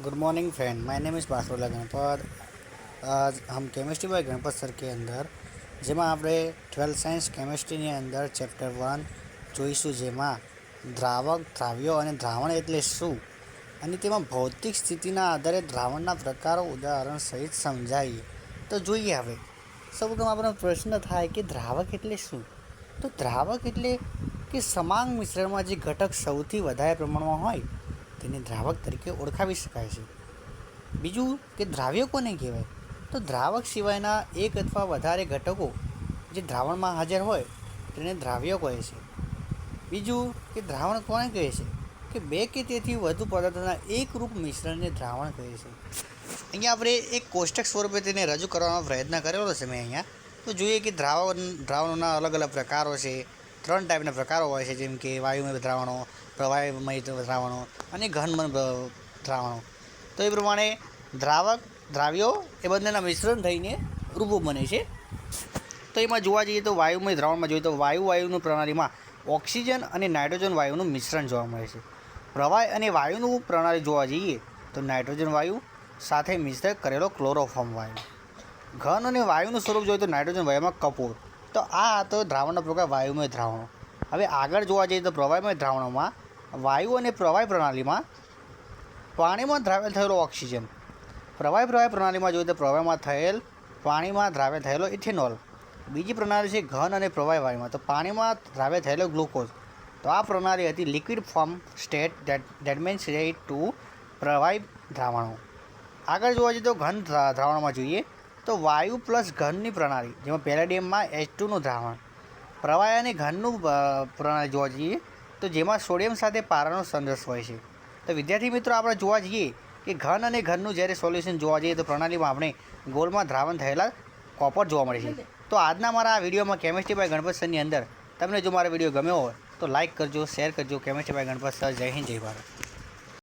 Good morning friend, my name is Basrola Ganpat. आज हम chemistry bye Ganpat sir के अंदर જેમાં આપણે 12th સાયન્સ કેમિસ્ટ્રીની અંદર ચેપ્ટર 1 જોઈશું, જેમાં દ્રાવક, દ્રાવ્યો અને દ્રાવણ એટલે શું અને તેમાં ભૌતિક સ્થિતિના આધારે દ્રાવણના પ્રકારો ઉદાહરણ સહિત સમજાવીએ. તો જોઈએ. હવે સૌપ્રથમ આપણો પ્રશ્ન થાય કે દ્રાવક એટલે શું. તો દ્રાવક એટલે કે સમાંગ મિશ્રણમાં જે ઘટક સૌથી વધારે પ્રમાણમાં હોય તેને દ્રાવક તરીકે ઓળખાવી શકાય છે. બીજું કે દ્રાવ્ય કોને કહેવાય. તો દ્રાવક સિવાયના એક અથવા વધારે ઘટકો જે દ્રાવણમાં હાજર હોય તેને દ્રાવ્ય કહે છે. બીજું કે દ્રાવણ કોને કહે છે કે બે કે તેથી વધુ પદાર્થોના એકરૂપ મિશ્રણને દ્રાવણ કહે છે. અહીંયા આપણે એક કોષ્ટક સ્વરૂપે તેને રજૂ કરવાનો પ્રયત્ન કરેલો છે મેં અહીંયા. તો જોઈએ કે દ્રાવણોના અલગ અલગ પ્રકારો છે. 3 ટાઈપના પ્રકારો હોય છે, જેમ કે વાયુમય દ્રાવણો, પ્રવાહીમય દ્રાવણો અને ઘનમય દ્રાવણો. તો એ પ્રમાણે દ્રાવક, દ્રાવ્યો એ બંનેના મિશ્રણ થઈને રૂપો બને છે. તો એમાં જોવા જઈએ તો વાયુમય દ્રાવણમાં જોઈએ તો વાયુની પ્રણાલીમાં ઓક્સિજન અને નાઇટ્રોજન વાયુનું મિશ્રણ જોવા મળે છે. પ્રવાહી અને વાયુનું પ્રણાલી જોવા જઈએ તો નાઇટ્રોજન વાયુ સાથે મિશ્ર કરેલો ક્લોરોફોર્મ વાયુ. ઘન અને વાયુનું સ્વરૂપ જોઈએ તો નાઇટ્રોજન વાયુમાં કપોળ. તો આ તો દ્રાવણનો પ્રકાર વાયુમય દ્રાવણો. હવે આગળ જોવા જઈએ તો પ્રવાહીમય દ્રાવણોમાં વાયુ અને પ્રવાહી પ્રણાલીમાં પાણીમાં દ્રાવેલ થયેલો ઓક્સિજન. પ્રવાહી પ્રણાલીમાં જોઈએ તો પ્રવાહીમાં થયેલ પાણીમાં દ્રાવેલ થયેલો ઇથેનોલ. બીજી પ્રણાલી છે ઘન અને પ્રવાહી વાયુમાં, તો પાણીમાં દ્રાવેલ થયેલો ગ્લુકોઝ. તો આ પ્રણાલી હતી liquid form state that means rate to પ્રવાહી દ્રાવણો. આગળ જોવા જઈએ તો ઘન દ્રાવણમાં જોઈએ તો વાયુ પ્લસ ઘનની પ્રણાલી, જેમાં પેલેડિયમમાં H2નું દ્રાવણ. પ્રવાહી અને ઘનનું પ્રણાલી જોવા જઈએ તો જેમાં સોડિયમ સાથે પારાનો સંદેશ હોય છે. તો વિદ્યાર્થી મિત્રો, આપણે જોવા જઈએ કે ઘન અને ઘનનું જ્યારે સોલ્યુશન જોવા જઈએ તો પ્રણાલીમાં આપણે ગોળમાં દ્રાવણ થયેલા કોપર જોવા મળે છે. તો આજના મારા આ વિડીયોમાં કેમિસ્ટ્રી બાય ગણપત સરની અંદર તમને જો મારો વિડીયો ગમ્યો હોય તો લાઇક કરજો, શેર કરજો. Chemistry by Ganpat sir. જય હિન્દ, જય ભારત.